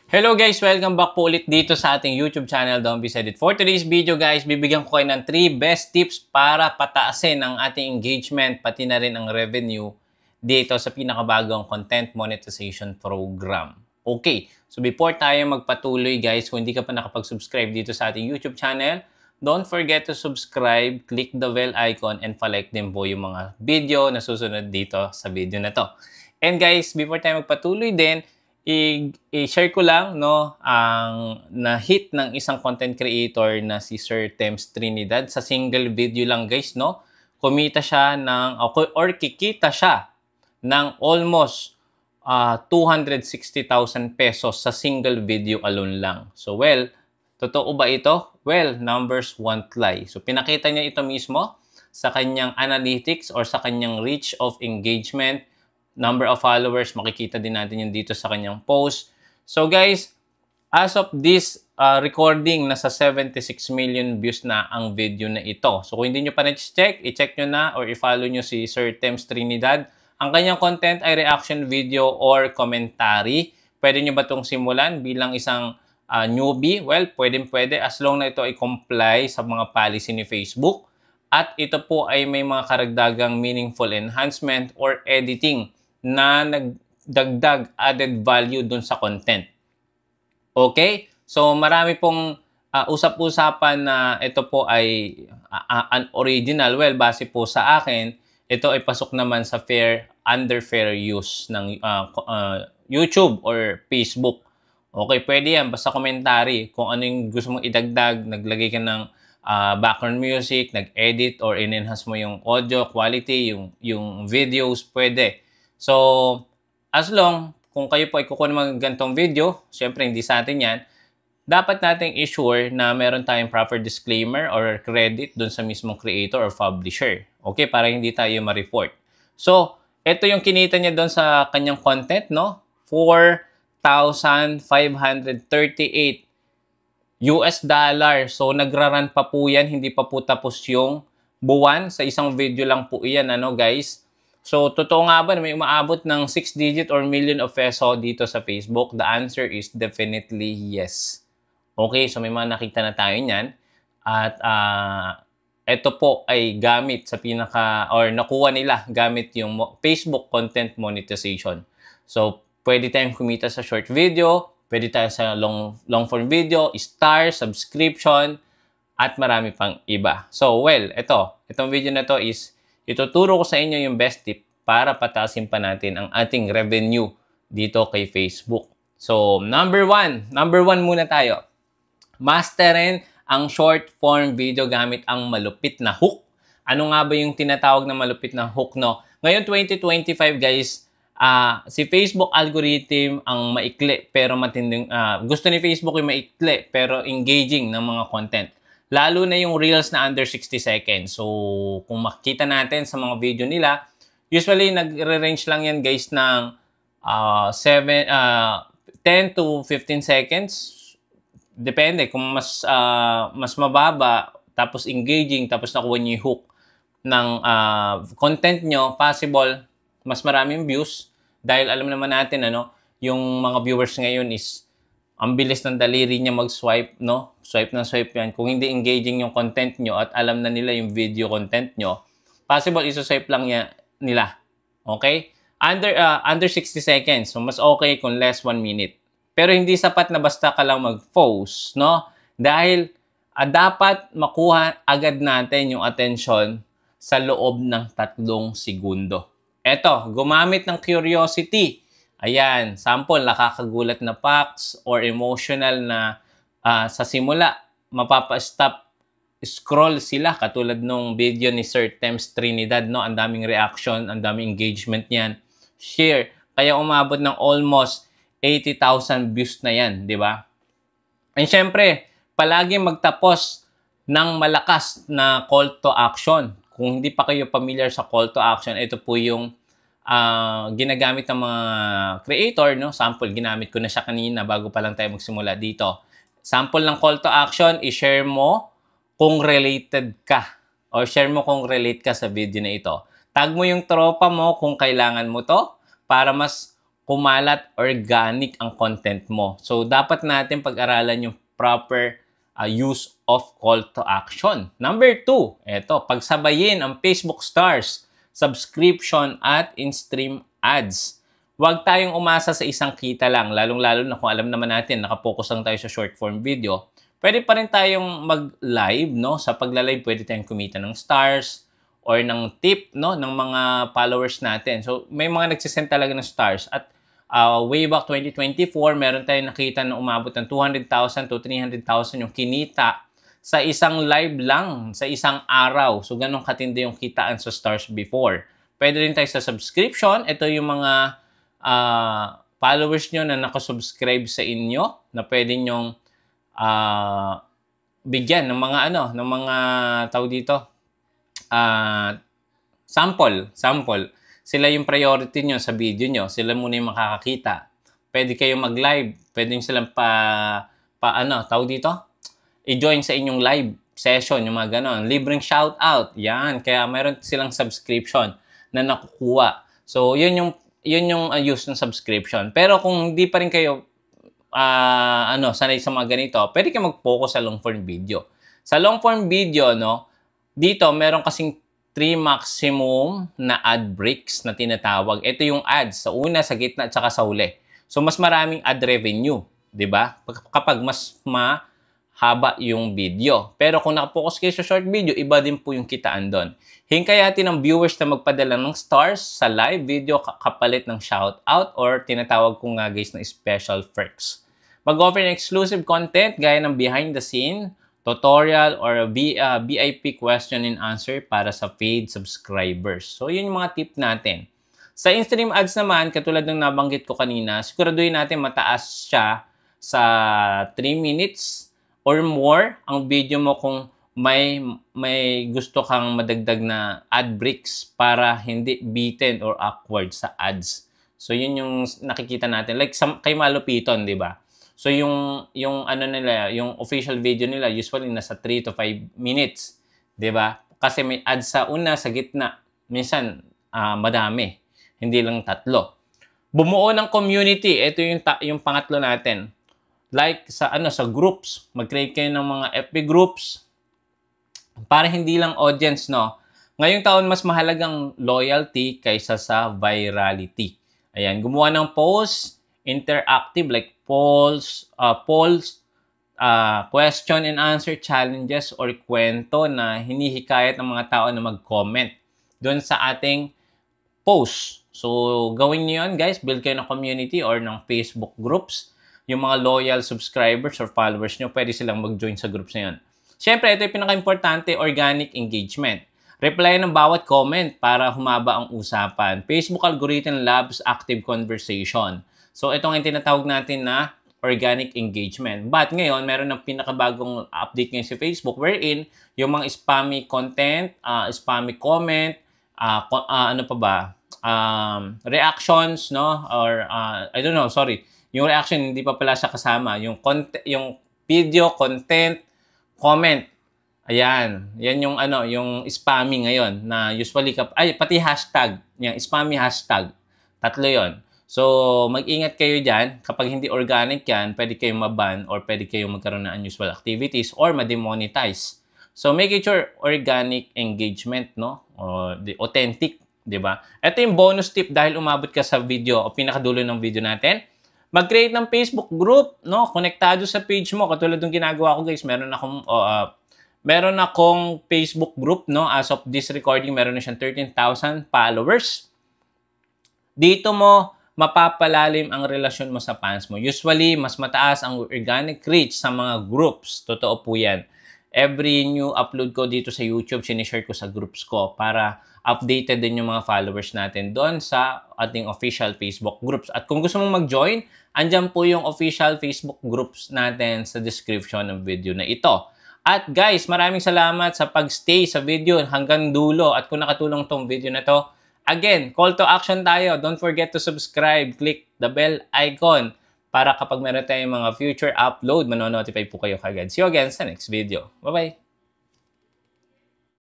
Hello guys! Welcome back po ulit dito sa ating YouTube channel, Don't Be Said It. For today's video guys, bibigyan ko kayo ng 3 best tips para pataasin ang ating engagement pati na rin ang revenue dito sa pinakabagong content monetization program. Okay, so before tayo magpatuloy guys, kung hindi ka pa nakapag-subscribe dito sa ating YouTube channel, don't forget to subscribe, click the bell icon, and pa-like din po yung mga video na susunod dito sa video na to. And guys, before tayo magpatuloy din, i-share ko lang no ang na-hit ng isang content creator na si Sir Tems Trinidad sa single video lang guys no. Kumita siya ng or kikita siya ng almost 260,000 pesos sa single video alone lang. So well, totoo ba ito? Well, numbers won't lie. So pinakita niya ito mismo sa kanyang analytics or sa kanyang reach of engagement, number of followers, makikita din natin yun dito sa kanyang post. So guys, as of this recording, nasa 76 million views na ang video na ito. So kung hindi nyo pa na-check, i-check nyo na or i-follow nyo si Sir Tems Trinidad. Ang kanyang content ay reaction video or commentary. Pwede nyo ba itong simulan bilang isang newbie? Well, pwede as long na ito ay comply sa mga policy ni Facebook. At ito po ay may mga karagdagang meaningful enhancement or editing na nagdagdag added value dun sa content. Okay? So, marami pong usap-usapan na ito po ay unoriginal. Well, base po sa akin, ito ay pasok naman sa under fair use ng YouTube or Facebook. Okay, pwede yan. Basta commentary. Kung ano yung gusto mong idagdag, naglagay ka ng background music, nag-edit or in-enhance mo yung audio quality, yung videos, pwede. So, as long, kung kayo po ay kukuha ng mga ganitong video, syempre hindi sa atin yan, dapat nating i-sure na meron tayong proper disclaimer or credit dun sa mismong creator or publisher. Okay, para hindi tayo ma-report. So, ito yung kinita niya dun sa kanyang content, no? 4,538 US dollar. So, nagra-run pa po yan. Hindi pa po tapos yung buwan. Sa isang video lang po yan, ano guys? So, totoo nga ba na may umaabot ng 6-digit or million of peso dito sa Facebook? The answer is definitely yes. Okay, so may mga nakita na tayo niyan. At ito po ay gamit sa or nakuha nila gamit yung Facebook content monetization. So, pwede tayong kumita sa short video, pwede tayo sa long form video, star, subscription, at marami pang iba. So, well, itong video na to is ituturo ko sa inyo yung best tip para pataasin pa natin ang ating revenue dito kay Facebook. So, number one muna tayo. Masterin ang short form video gamit ang malupit na hook. Ano nga ba yung tinatawag na malupit na hook, no? Ngayon, 2025, guys, si Facebook algorithm ang maikli pero matinding gusto ni Facebook yung maikli pero engaging ng mga content. Lalo na yung reels na under 60 seconds. So, kung makita natin sa mga video nila, usually nagre-range lang yan guys ng 10 to 15 seconds. Depende kung mas mababa, tapos engaging, tapos nakuha niyo yung hook ng content nyo, possible mas maraming views. Dahil alam naman natin, yung mga viewers ngayon is ang bilis ng daliri niya mag-swipe, no? Swipe na swipe yan. Kung hindi engaging yung content nyo at alam na nila yung video content nyo, possible iso-swipe lang nila. Okay? Under 60 seconds. So, mas okay kung less 1 minute. Pero hindi sapat na basta ka lang mag-post, no? Dahil dapat makuha agad natin yung attention sa loob ng 3 segundo. Eto, gumamit ng curiosity. Ayan, sample, nakakagulat na facts or emotional na sa simula, mapapa-stop scroll sila katulad nung video ni Sir Tems Trinidad, no? Ang daming reaction, ang daming engagement niyan. Share. Kaya umabot ng almost 80,000 views na yan, di ba? And syempre, palagi magtapos ng malakas na call to action. Kung hindi pa kayo familiar sa call to action, ito po yung ginagamit ng mga creator, no? Sample, ginamit ko na siya kanina bago pa lang tayo magsimula dito. Sample ng call to action, i-share mo kung related ka or share mo kung relate ka sa video na ito. Tag mo yung tropa mo kung kailangan mo to para mas kumalat, organic ang content mo. So, dapat natin pag-aralan yung proper use of call to action. Number 2, eto, pagsabayin ang Facebook Stars, subscription at in-stream ads. Huwag tayong umasa sa isang kita lang, lalong-lalo na kung alam naman natin, nakapokus lang tayo sa short form video. Pwede pa rin tayong mag-live, no? Sa pagla-live, pwede tayong kumita ng stars or ng tip, no? Ng mga followers natin. So, may mga nagsisend talaga ng stars. At way back 2024, meron tayong nakita na umabot ng 200,000 to 300,000 yung kinita sa isang live lang, sa isang araw. So, ganun katindi yung kitaan sa stars before. Pwede rin tayo sa subscription. Ito yung mga followers nyo na nakasubscribe sa inyo na pwede nyong bigyan ng mga ng mga tawag dito, sample. Sila yung priority nyo sa video nyo. Sila muna yung makakakita. Pwede kayong mag-live. Pwede yung silang tawag dito? I-join sa inyong live session, yung mga ganon. Libreng shoutout. Yan. Kaya mayroon silang subscription na nakukuha. So, yun yung use ng subscription. Pero kung hindi pa rin kayo sanay sa mga ganito, pwede kayo mag-focus sa long form video. Sa long form video, no, dito meron kasing 3 maximum na ad breaks na tinatawag. Ito yung ads sa una, sa gitna, at saka sa huli. So, mas maraming ad revenue, di ba? Kapag mas mahaba yung video. Pero kung nakapokus kayo sa short video, iba din po yung kitaan doon. Hinkayatin ng viewers na magpadala ng stars sa live video kapalit ng shoutout or tinatawag ko nga guys na special perks. Mag-offer ng exclusive content gaya ng behind the scene, tutorial, or VIP question and answer para sa paid subscribers. So, yun yung mga tip natin. Sa in-stream ads naman, katulad ng nabanggit ko kanina, siguraduhin natin mataas siya sa 3 minutes or more ang video mo kung may gusto kang madagdag na ad breaks para hindi beaten or awkward sa ads. So, yun yung nakikita natin. Like kay Malupiton, di ba? So, yung nila, yung official video nila, usually nasa 3 to 5 minutes. 'Di ba? Kasi may ads sa una, sa gitna. Minsan, madami. Hindi lang 3. Bumuo ng community. Ito yung pangatlo natin. Like sa groups. Mag-create kayo ng mga FB groups. Para hindi lang audience, no? Ngayong taon, mas mahalagang loyalty kaysa sa virality. Ayan, gumawa ng post, interactive like polls, question and answer challenges or kwento na hinihikayat ng mga tao na mag-comment doon sa ating post. So, gawin niyo yun, guys. Build kayo ng community or ng Facebook groups. Yung mga loyal subscribers or followers nyo, pwede silang mag-join sa groups na yun. Siyempre, ito yung pinaka-importante, organic engagement. Reply ng bawat comment para humaba ang usapan. Facebook algorithm loves active conversation. So, ito nga yung tinatawag natin na organic engagement. But ngayon, meron ng pinakabagong update ngayon si Facebook wherein yung mga spammy content, spammy comment, reactions, no? Or, I don't know, sorry. Yung reaction, hindi pa pala siya kasama. Yung video, content, comment. Ayan. Yan yung yung spammy ngayon na usually pati hashtag, yung spammy hashtag. 3 'yon. So, mag-ingat kayo diyan. Kapag hindi organic 'yan, pwede kayong maban or pwede kayong magkaroon ng unusual activities or ma-demonetize. So, make sure organic engagement, no? O authentic, 'di ba? Ito yung bonus tip dahil umabot ka sa video o pinakadulo ng video natin. Mag-create ng Facebook group, no? Konektado sa page mo. Katulad ng ginagawa ko, guys. Meron akong Facebook group, no? As of this recording, meron na siyang 13,000 followers. Dito mo mapapalalim ang relasyon mo sa fans mo. Usually, mas mataas ang organic reach sa mga groups. Totoo po yan. Every new upload ko dito sa YouTube, sinishare ko sa groups ko para updated din yung mga followers natin doon sa ating official Facebook groups. At kung gusto mong mag-join, andyan po yung official Facebook groups natin sa description ng video na ito. At guys, maraming salamat sa pag-stay sa video hanggang dulo. At kung nakatulong tong video na to, again, call to action tayo. Don't forget to subscribe. Click the bell icon para kapag meron tayong mga future upload, manonotify po kayo kagad. See you again sa next video. Bye-bye!